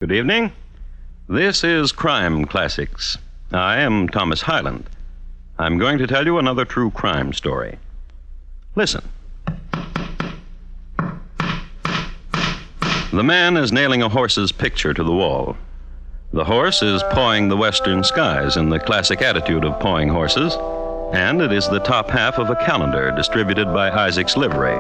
Good evening. This is Crime Classics. I am Thomas Hyland. I'm going to tell you another true crime story. Listen. The man is nailing a horse's picture to the wall. The horse is pawing the western skies in the classic attitude of pawing horses, and it is the top half of a calendar distributed by Isaac's Livery.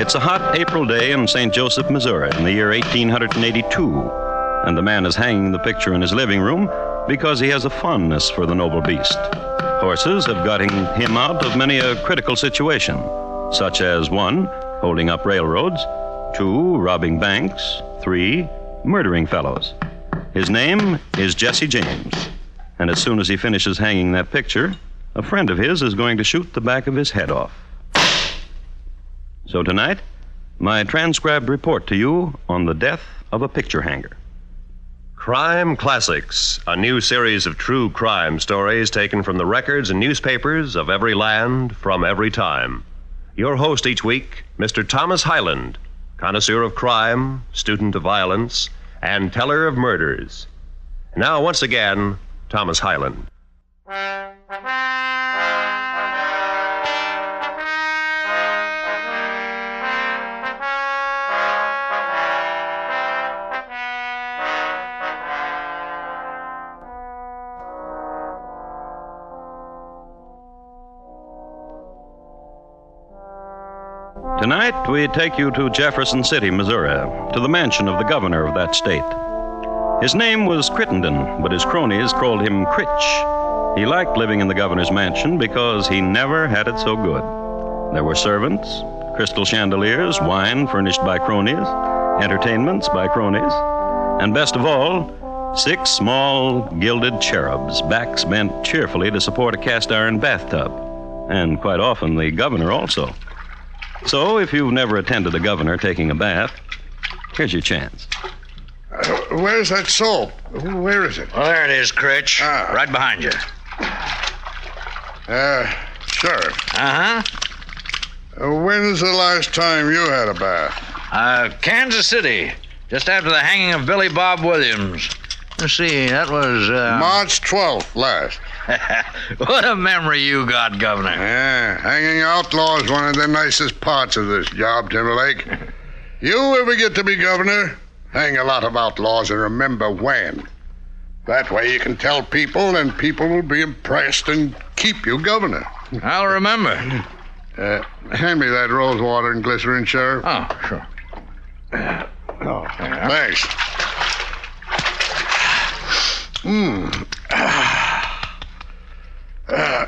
It's a hot April day in St. Joseph, Missouri, in the year 1882. And the man is hanging the picture in his living room because he has a fondness for the noble beast. Horses have gotten him out of many a critical situation, such as 1, holding up railroads, 2, robbing banks, 3, murdering fellows. His name is Jesse James, and as soon as he finishes hanging that picture, a friend of his is going to shoot the back of his head off. So tonight, my transcribed report to you on the death of a picture hanger. Crime Classics, a new series of true crime stories taken from the records and newspapers of every land from every time. Your host each week, Mr. Thomas Hyland, connoisseur of crime, student of violence, and teller of murders. Now, once again, Thomas Hyland. Tonight, we take you to Jefferson City, Missouri, to the mansion of the governor of that state. His name was Crittenden, but his cronies called him Critch. He liked living in the governor's mansion because he never had it so good. There were servants, crystal chandeliers, wine furnished by cronies, entertainments by cronies, and best of all, 6 small gilded cherubs, backs bent cheerfully to support a cast-iron bathtub, and quite often the governor also. So, if you've never attended a governor taking a bath, here's your chance. Where's that soap? Where is it? Well, there it is, Critch. Right behind you. Sheriff. Uh-huh. When's the last time you had a bath? Kansas City. Just after the hanging of Billy Bob Williams. Let's see, that was, March 12th last. What a memory you got, Governor. Yeah, hanging outlaws one of the nicest parts of this job, Timberlake. You ever get to be governor, hang a lot of outlaws and remember when. That way you can tell people and people will be impressed and keep you governor. I'll remember. Hand me that rose water and glycerin, Sheriff. Oh, sure. Thanks.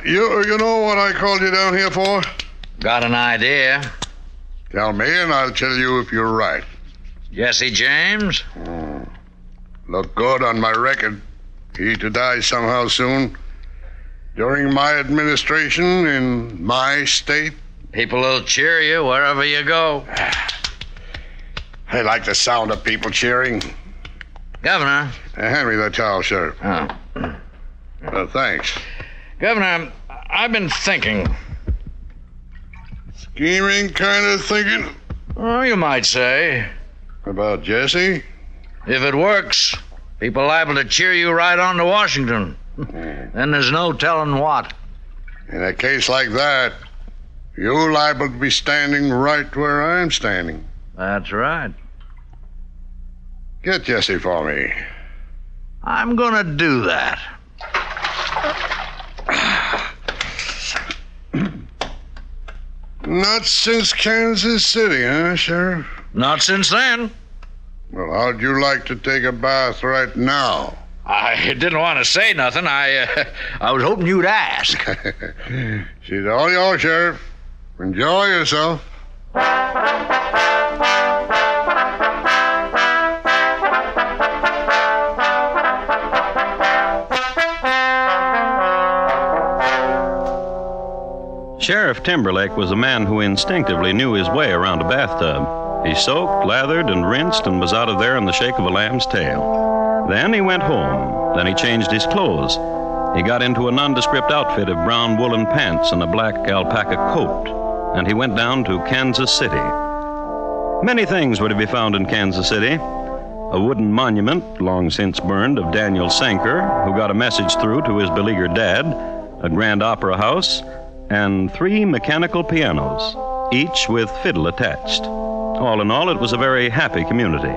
You know what I called you down here for? Got an idea. Tell me and I'll tell you if you're right. Jesse James? Look good on my record. He to die somehow soon. During my administration in my state. People will cheer you wherever you go. I like the sound of people cheering. Governor. Hand me that towel, Sheriff. Oh. Thanks. Governor, I've been thinking. Scheming kind of thinking? Oh, you might say. About Jesse? If it works, people liable to cheer you right on to Washington. Then there's no telling what. In a case like that, you're liable to be standing right where I'm standing. That's right. Get Jesse for me. I'm gonna do that. Not since Kansas City, huh, Sheriff? Not since then. Well, how'd you like to take a bath right now? I didn't want to say nothing. I was hoping you'd ask. She's all yours, Sheriff. Enjoy yourself. Sheriff Timberlake was a man who instinctively knew his way around a bathtub. He soaked, lathered, and rinsed and was out of there in the shake of a lamb's tail. Then he went home. Then he changed his clothes. He got into a nondescript outfit of brown woolen pants and a black alpaca coat. And he went down to Kansas City. Many things were to be found in Kansas City. a wooden monument, long since burned, of Daniel Sanker, who got a message through to his beleaguered dad, a grand opera house, and 3 mechanical pianos, each with fiddle attached. All in all, it was a very happy community.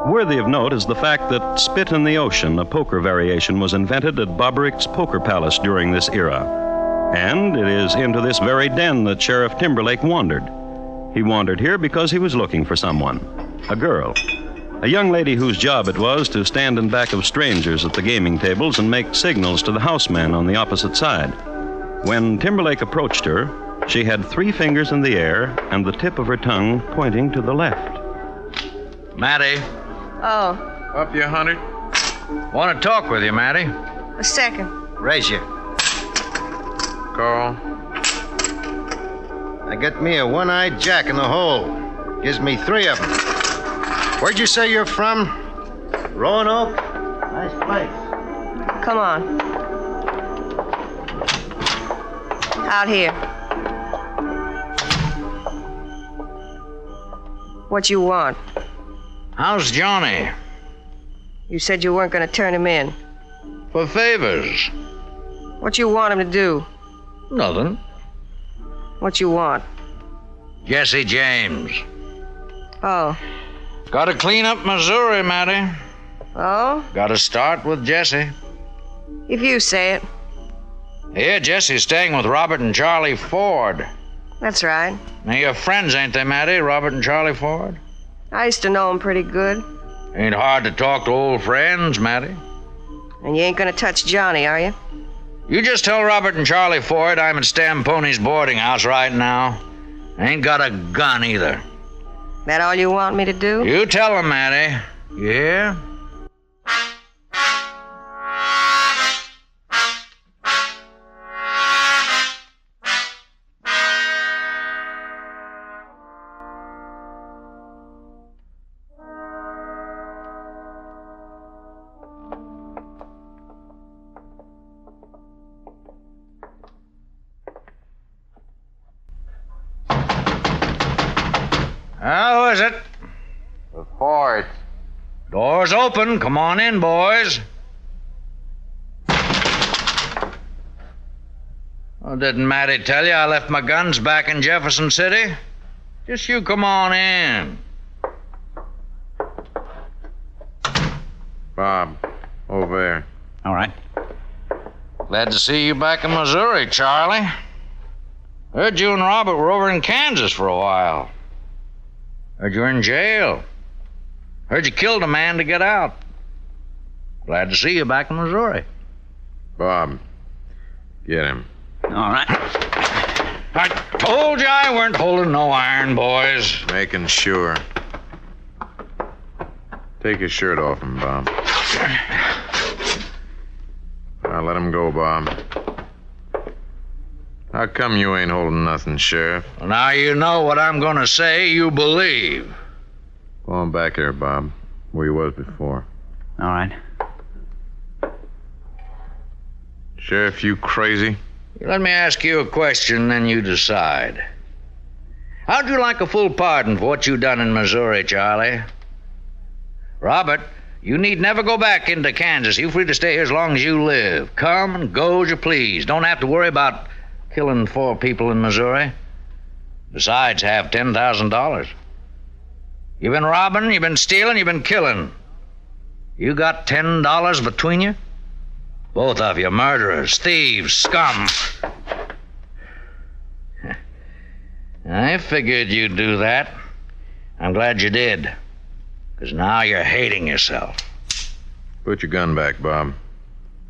Worthy of note is the fact that Spit in the Ocean, a poker variation, was invented at Bobbrick's Poker Palace during this era. And it is into this very den that Sheriff Timberlake wandered. He wandered here because he was looking for someone, a girl, a young lady whose job it was to stand in back of strangers at the gaming tables and make signals to the houseman on the opposite side. When Timberlake approached her, she had 3 fingers in the air and the tip of her tongue pointing to the left. Matty, Oh, Up you, 100? want to talk with you, Matty. a second. Raise you. Carl. I got me a one-eyed jack in the hole. Gives me 3 of them. Where'd you say you're from? Roanoke? Nice place. Come on. Out here. What you want? How's Johnny? You said you weren't going to turn him in. For favors. What you want him to do? Nothing. What you want? Jesse James. Oh. Got to clean up Missouri, Matty. Oh? Got to start with Jesse. If you say it. Here, Jesse's staying with Robert and Charlie Ford. That's right. Now, your friends, ain't they, Matty? Robert and Charlie Ford? I used to know him pretty good. Ain't hard to talk to old friends, Matty. And you ain't going to touch Johnny, are you? You just tell Robert and Charlie Ford I'm at Stampone's boarding house right now. Ain't got a gun either. That all you want me to do? You tell them, Matty. You hear? Who is it? The Ford. Door's open. Come on in, boys. Oh, didn't Matty tell you I left my guns back in Jefferson City? Just you come on in. Bob, over there. All right. Glad to see you back in Missouri, Charlie. Heard you and Robert were over in Kansas for a while. Heard you were in jail. Heard you killed a man to get out. Glad to see you back in Missouri. Bob, get him. All right. I told you I weren't holding no iron, boys. Making sure. Take his shirt off him, Bob. Now let him go, Bob. How come you ain't holding nothing, Sheriff? Well, now you know what I'm going to say, you believe. Go on back there, Bob, where you was before. All right. Sheriff, you crazy? Let me ask you a question, then you decide. How'd you like a full pardon for what you done in Missouri, Charlie? Robert, you need never go back into Kansas. You're free to stay here as long as you live. Come and go as you please. Don't have to worry about killing 4 people in Missouri. Besides, have $10,000. You've been robbing, you've been stealing, you've been killing. You got $10 between you? Both of you murderers, thieves, scum. I figured you'd do that. I'm glad you did. Because now you're hating yourself. Put your gun back, Bob.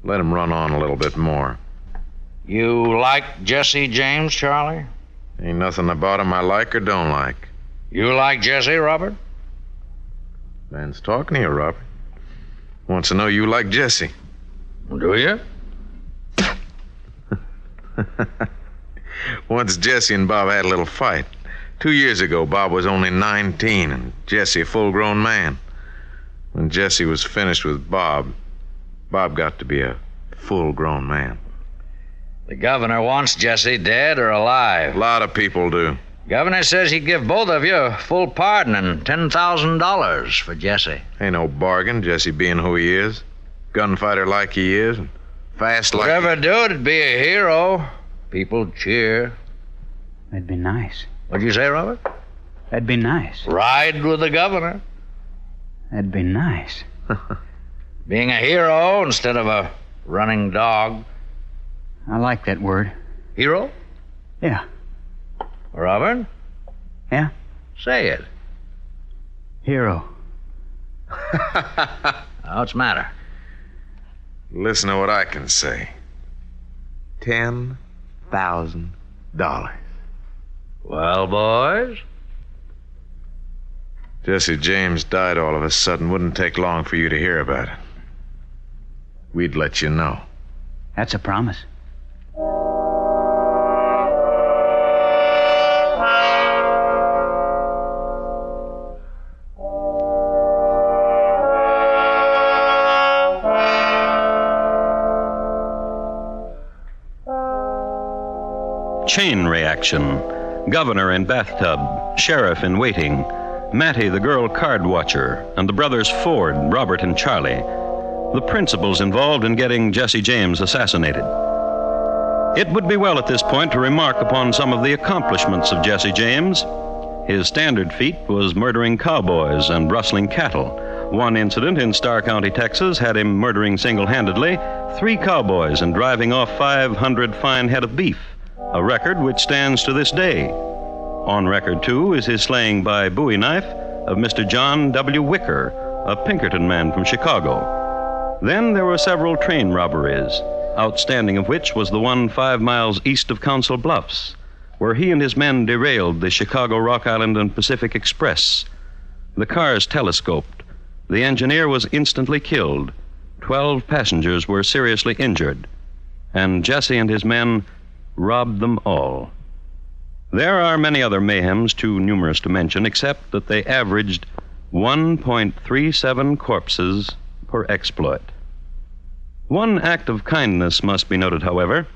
Let him run on a little bit more. You like Jesse James, Charlie? Ain't nothing about him I like or don't like. You like Jesse, Robert? Man's talking to you, Robert. Wants to know you like Jesse. Do you? Once Jesse and Bob had a little fight. 2 years ago, Bob was only 19 and Jesse a full-grown man. When Jesse was finished with Bob, Bob got to be a full-grown man. The governor wants Jesse dead or alive. A lot of people do. Governor says he'd give both of you a full pardon and $10,000 for Jesse. Ain't no bargain, Jesse being who he is. Gunfighter like he is, and fast like Whatever do, it'd be a hero. People cheer. That'd be nice. What'd you say, Robert? That'd be nice. Ride with the governor. That'd be nice. Being a hero instead of a running dog. I like that word. Hero? Yeah. Robert? Yeah? Say it. Hero. What's the matter? Listen to what I can say. $10,000. Well, boys? Jesse James died all of a sudden. Wouldn't take long for you to hear about it. We'd let you know. That's a promise. Chain reaction. Governor in bathtub, sheriff in waiting, Mattie the girl card watcher, and the brothers Ford, Robert, and Charlie. The principals involved in getting Jesse James assassinated. It would be well at this point to remark upon some of the accomplishments of Jesse James. His standard feat was murdering cowboys and rustling cattle. One incident in Starr County, Texas, had him murdering single-handedly 3 cowboys and driving off 500 fine head of beef, a record which stands to this day. On record, too, is his slaying by bowie knife of Mr. John W. Wicker, a Pinkerton man from Chicago. Then there were several train robberies, outstanding of which was the one 5 miles east of Council Bluffs, where he and his men derailed the Chicago, Rock Island, and Pacific Express. The cars telescoped. The engineer was instantly killed. 12 passengers were seriously injured. And Jesse and his men robbed them all. There are many other mayhems too numerous to mention, except that they averaged 1.37 corpses per exploit. One act of kindness must be noted, however.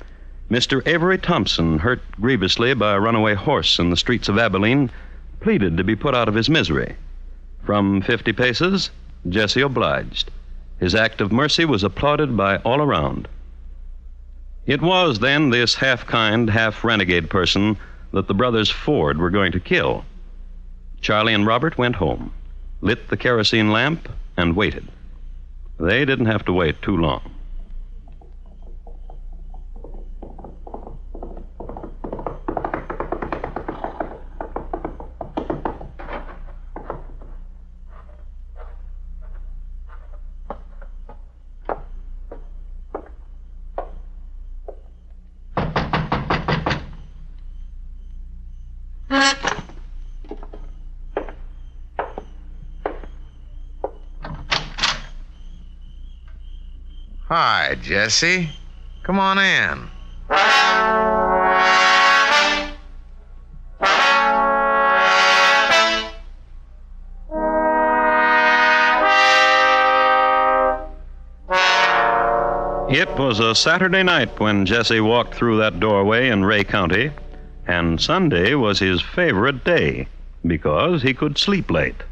Mr. Avery Thompson, hurt grievously by a runaway horse in the streets of Abilene, pleaded to be put out of his misery. From 50 paces, Jesse obliged. His act of mercy was applauded by all around. It was then this half-kind, half-renegade person that the brothers Ford were going to kill. Charlie and Robert went home, lit the kerosene lamp, and waited. They didn't have to wait too long. Hi, Jesse. Come on in. It was a Saturday night when Jesse walked through that doorway in Ray County, and Sunday was his favorite day because he could sleep late.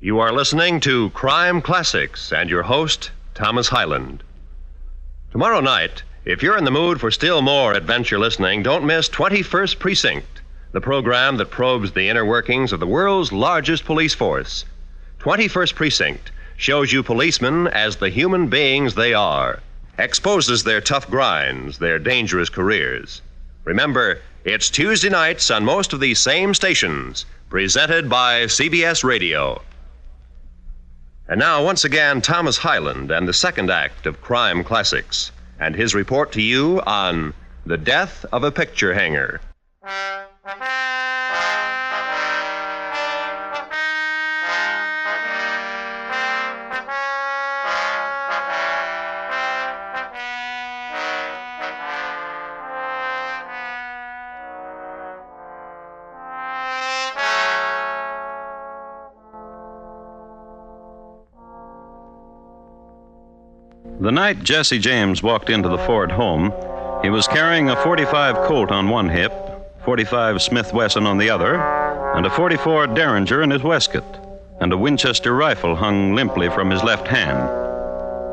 You are listening to Crime Classics and your host, Thomas Hyland. Tomorrow night, if you're in the mood for still more adventure listening, don't miss 21st Precinct, the program that probes the inner workings of the world's largest police force. 21st Precinct shows you policemen as the human beings they are, exposes their tough grinds, their dangerous careers. Remember, it's Tuesday nights on most of these same stations, presented by CBS Radio. And now, once again, Thomas Hyland and the second act of Crime Classics, and his report to you on the death of a picture hanger. The night Jesse James walked into the Ford home, he was carrying a .45 Colt on one hip, .45 Smith Wesson on the other, and a .44 Derringer in his waistcoat, and a Winchester rifle hung limply from his left hand.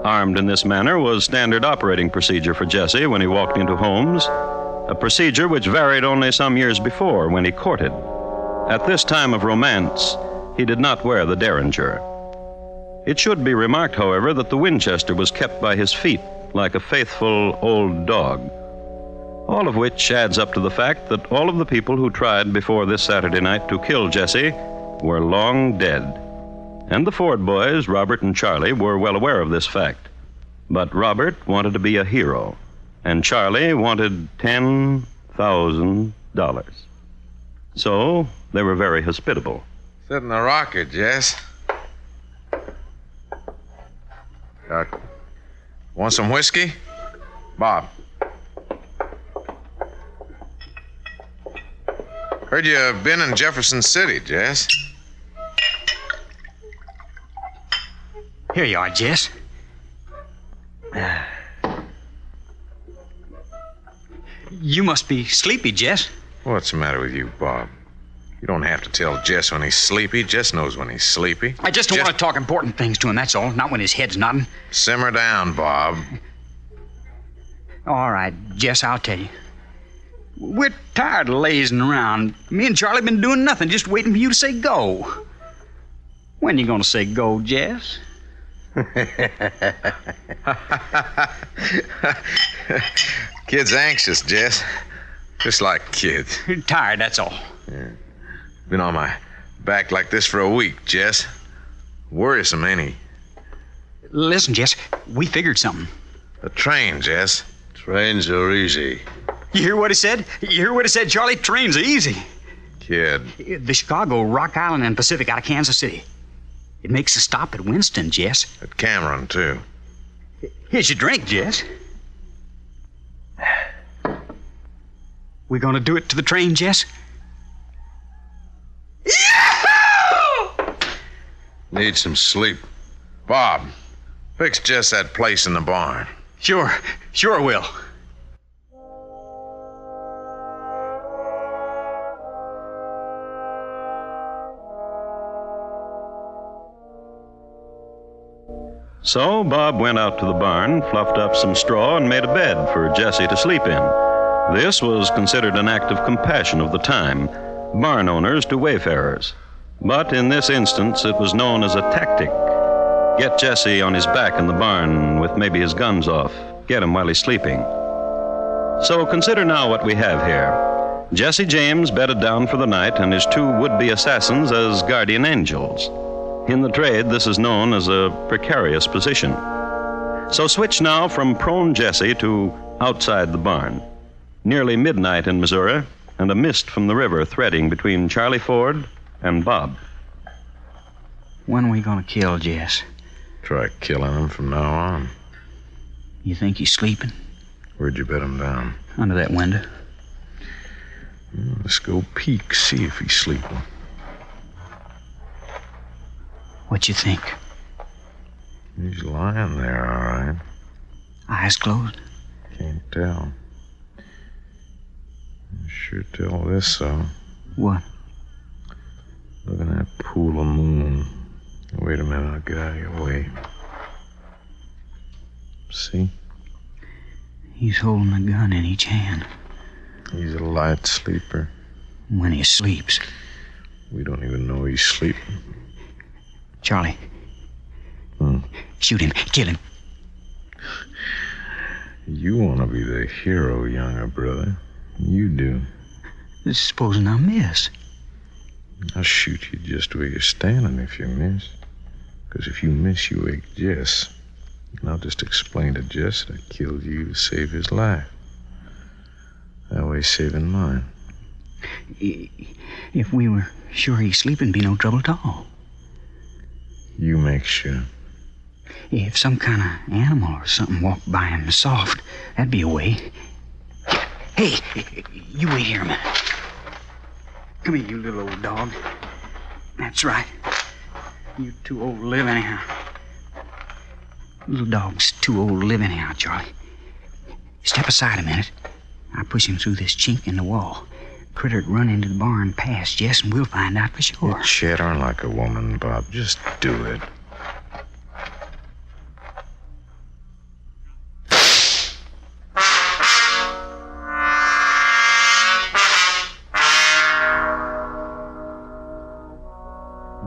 Armed in this manner was standard operating procedure for Jesse when he walked into homes, a procedure which varied only some years before when he courted. At this time of romance, he did not wear the Derringer. It should be remarked, however, that the Winchester was kept by his feet like a faithful old dog. All of which adds up to the fact that all of the people who tried before this Saturday night to kill Jesse were long dead. And the Ford boys, Robert and Charlie, were well aware of this fact. But Robert wanted to be a hero, and Charlie wanted $10,000. So they were very hospitable. Sit in the rocker, Jess. Want some whiskey? Bob. Heard you've been in Jefferson City, Jess. Here you are, Jess. You must be sleepy, Jess. What's the matter with you, Bob? You don't have to tell Jess when he's sleepy. Jess knows when he's sleepy. I just don't want to talk important things to him, that's all. Not when his head's nodding. Simmer down, Bob. All right, Jess, I'll tell you. We're tired of lazing around. Me and Charlie been doing nothing, just waiting for you to say go. When you gonna say go, Jess? Kid's anxious, Jess. Just like kids. You're tired, that's all. Yeah. Been on my back like this for a week, Jess. Worrisome, ain't he? Listen, Jess, we figured something. The train, Jess. Trains are easy. You hear what he said? You hear what he said, Charlie? Trains are easy. Kid. The Chicago, Rock Island, and Pacific out of Kansas City. It makes a stop at Winston, Jess. At Cameron, too. Here's your drink, Jess. We gonna do it to the train, Jess? Need some sleep. Bob, fix Jess that place in the barn. Sure will. So Bob went out to the barn, fluffed up some straw, and made a bed for Jesse to sleep in. This was considered an act of compassion of the time, barn owners to wayfarers. But in this instance, it was known as a tactic. Get Jesse on his back in the barn with maybe his guns off. Get him while he's sleeping. So consider now what we have here. Jesse James bedded down for the night and his two would-be assassins as guardian angels. In the trade, this is known as a precarious position. So switch now from prone Jesse to outside the barn. Nearly midnight in Missouri, and a mist from the river threading between Charlie Ford and Bob. When are we gonna kill Jess? Try killing him from now on. You think he's sleeping? Where'd you bet him down? Under that window. Let's go peek, see if he's sleeping. What you think? He's lying there, all right. Eyes closed? Can't tell. Sure tell this, though. What? Look at that pool of moon. Wait a minute, I'll get out of your way. See? He's holding a gun in each hand. He's a light sleeper. When he sleeps. We don't even know he's sleeping. Charlie. Shoot him. Kill him. You want to be the hero, younger brother. You do. Supposing I miss. I'll shoot you just where you're standing if you miss. Because if you miss, you wake Jess. And I'll just explain to Jess that I killed you to save his life. That way, saving mine. If we were sure he's sleeping, be no trouble at all. You make sure. If some kind of animal or something walked by him soft, that'd be a way. Hey, you wait here a minute. Come here, you little old dog. That's right. You too old to live anyhow. Little dog's too old to live anyhow, Charlie. Step aside a minute. I push him through this chink in the wall. Critter'd run into the barn past Jess, and we'll find out for sure. You chatter like a woman, Bob. Just do it.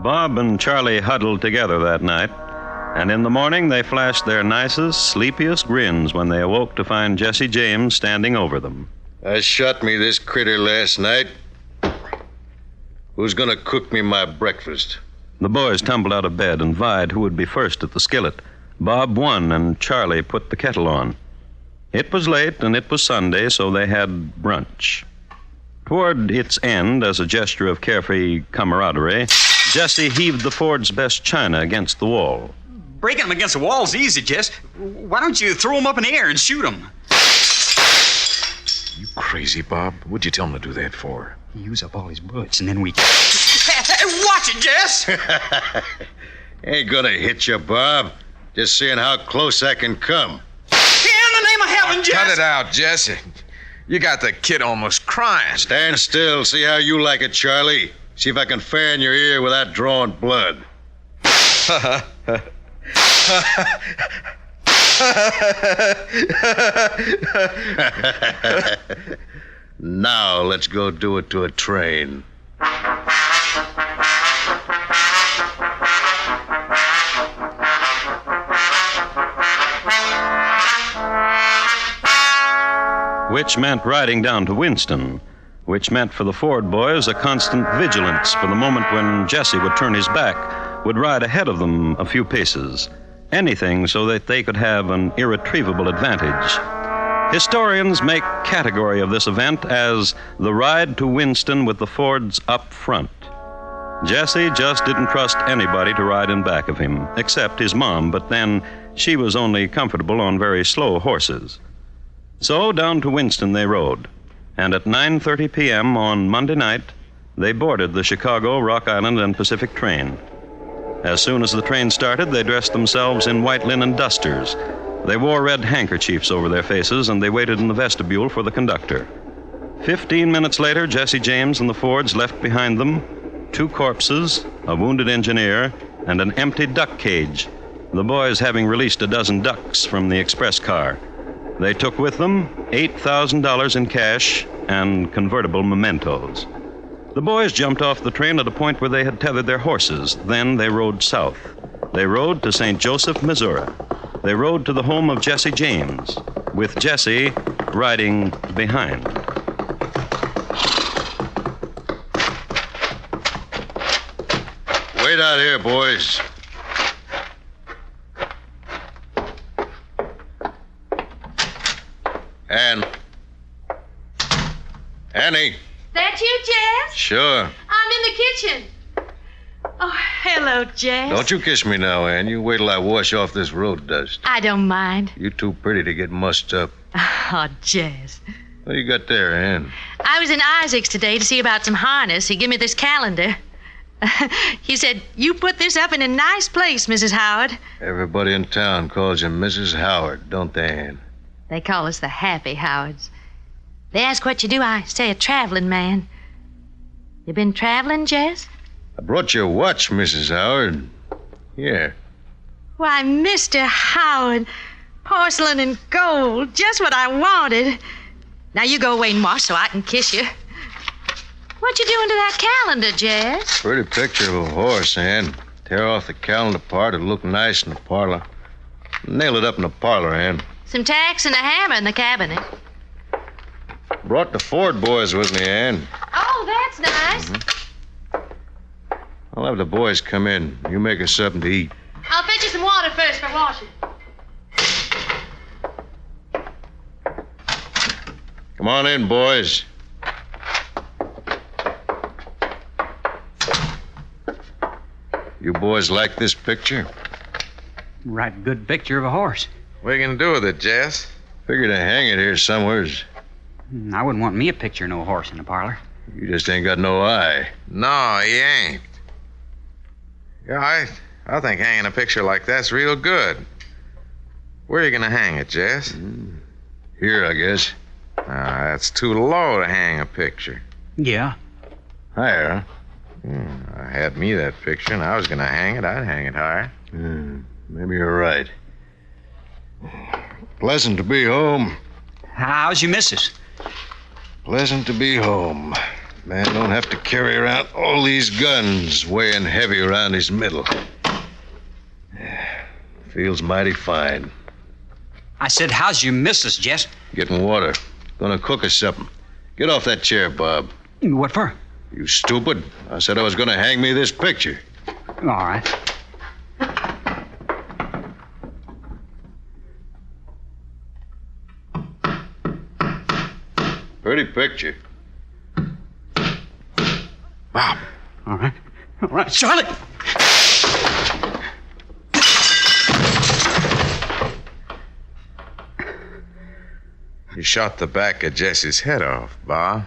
Bob and Charlie huddled together that night, and in the morning they flashed their nicest, sleepiest grins when they awoke to find Jesse James standing over them. I shot me this critter last night. Who's gonna cook me my breakfast? The boys tumbled out of bed and vied who would be first at the skillet. Bob won, and Charlie put the kettle on. It was late, and it was Sunday, so they had brunch. Toward its end, as a gesture of carefree camaraderie, Jesse heaved the Ford's best china against the wall. Breaking them against the wall's easy, Jess. Why don't you throw them up in the air and shoot them? You crazy, Bob? What'd you tell him to do that for? Use up all his bullets, and then we... Watch it, Jess! Ain't gonna hit you, Bob. Just seeing how close I can come. In the name of heaven, Jess! Cut it out, Jesse. You got the kid almost crying. Stand still. See how you like it, Charlie. See if I can fan your ear without drawing blood. Now let's go do it to a train. Which meant riding down to Winston, which meant for the Ford boys a constant vigilance for the moment when Jesse would turn his back, would ride ahead of them a few paces. Anything so that they could have an irretrievable advantage. Historians make category of this event as the ride to Winston with the Fords up front. Jesse just didn't trust anybody to ride in back of him, except his mom, but then she was only comfortable on very slow horses. So down to Winston they rode, and at 9:30 p.m. on Monday night, they boarded the Chicago, Rock Island, and Pacific train. As soon as the train started, they dressed themselves in white linen dusters. They wore red handkerchiefs over their faces, and they waited in the vestibule for the conductor. 15 minutes later, Jesse James and the Fords left behind them 2 corpses, a wounded engineer, and an empty duck cage, the boys having released a dozen ducks from the express car. They took with them $8,000 in cash and convertible mementos. The boys jumped off the train at a point where they had tethered their horses. Then they rode south. They rode to St. Joseph, Missouri. They rode to the home of Jesse James, with Jesse riding behind. Wait out here, boys. Annie. That you, Jess? Sure. I'm in the kitchen. Oh, hello, Jess. Don't you kiss me now, Ann. You wait till I wash off this road dust. I don't mind. You too pretty to get mussed up. Oh, Jess. What you got there, Ann? I was in Isaac's today to see about some harness. He gave me this calendar. He said, you put this up in a nice place, Mrs. Howard. Everybody in town calls you Mrs. Howard, don't they, Ann? They call us the Happy Howards. They ask what you do. I say a traveling man. You been traveling, Jess? I brought you a watch, Mrs. Howard. Here. Why, Mr. Howard, porcelain and gold, just what I wanted. Now you go away and wash so I can kiss you. What you doing to that calendar, Jess? Pretty picture of a horse, Ann. Tear off the calendar part, it'll look nice in the parlor. Nail it up in the parlor, Ann. Some tacks and a hammer in the cabinet. Brought the Ford boys with me, Ann. Oh, that's nice. I'll have the boys come in. You make us something to eat. I'll fetch you some water first for washing. Come on in, boys. You boys like this picture? Right good picture of a horse. What are you going to do with it, Jess? Figured to hang it here somewheres. I wouldn't want me a picture of no horse in the parlor. You just ain't got no eye. No, he ain't. Yeah, I think hanging a picture like that's real good. Where are you going to hang it, Jess? Here, I guess. That's too low to hang a picture. Yeah. Higher, I had me that picture, and I was going to hang it. I'd hang it higher. huh? Maybe you're right. Pleasant to be home. How's your missus? Pleasant to be home. Man don't have to carry around all these guns weighing heavy around his middle. Feels mighty fine. I said, how's your missus, Jess? Getting water. Gonna cook us something. Get off that chair, Bob. What for? You stupid. I said I was gonna hang me this picture. All right. Pretty picture. Bob. All right. All right, Charlie! You shot the back of Jesse's head off, Bob.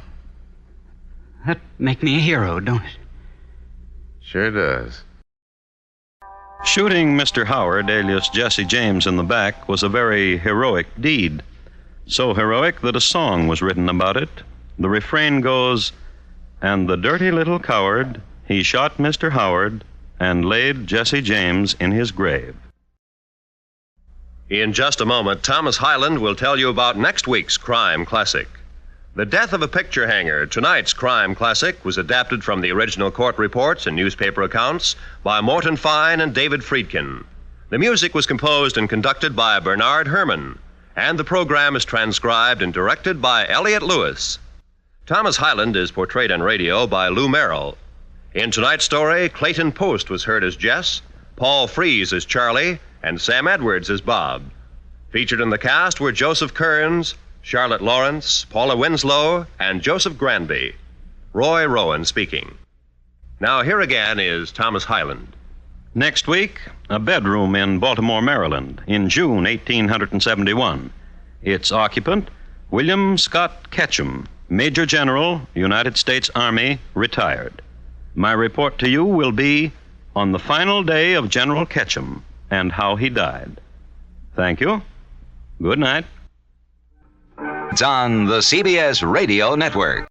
That make me a hero, don't it? Sure does. Shooting Mr. Howard, alias Jesse James, in the back was a very heroic deed. So heroic that a song was written about it. The refrain goes, "And the dirty little coward, he shot Mr. Howard and laid Jesse James in his grave." In just a moment, Thomas Hyland will tell you about next week's Crime Classic. The Death of a Picture Hanger, tonight's Crime Classic, was adapted from the original court reports and newspaper accounts by Morton Fine and David Friedkin. The music was composed and conducted by Bernard Herrmann, and the program is transcribed and directed by Elliott Lewis. Thomas Hyland is portrayed on radio by Lou Merrill. In tonight's story, Clayton Post was heard as Jess, Paul Frees as Charlie, and Sam Edwards as Bob. Featured in the cast were Joseph Kearns, Charlotte Lawrence, Paula Winslow, and Joseph Granby. Roy Rowan speaking. Now, here again is Thomas Hyland. Next week, a bedroom in Baltimore, Maryland, in June 1871. Its occupant, William Scott Ketchum, Major General, United States Army, retired. My report to you will be on the final day of General Ketchum and how he died. Thank you. Good night. It's on the CBS Radio Network.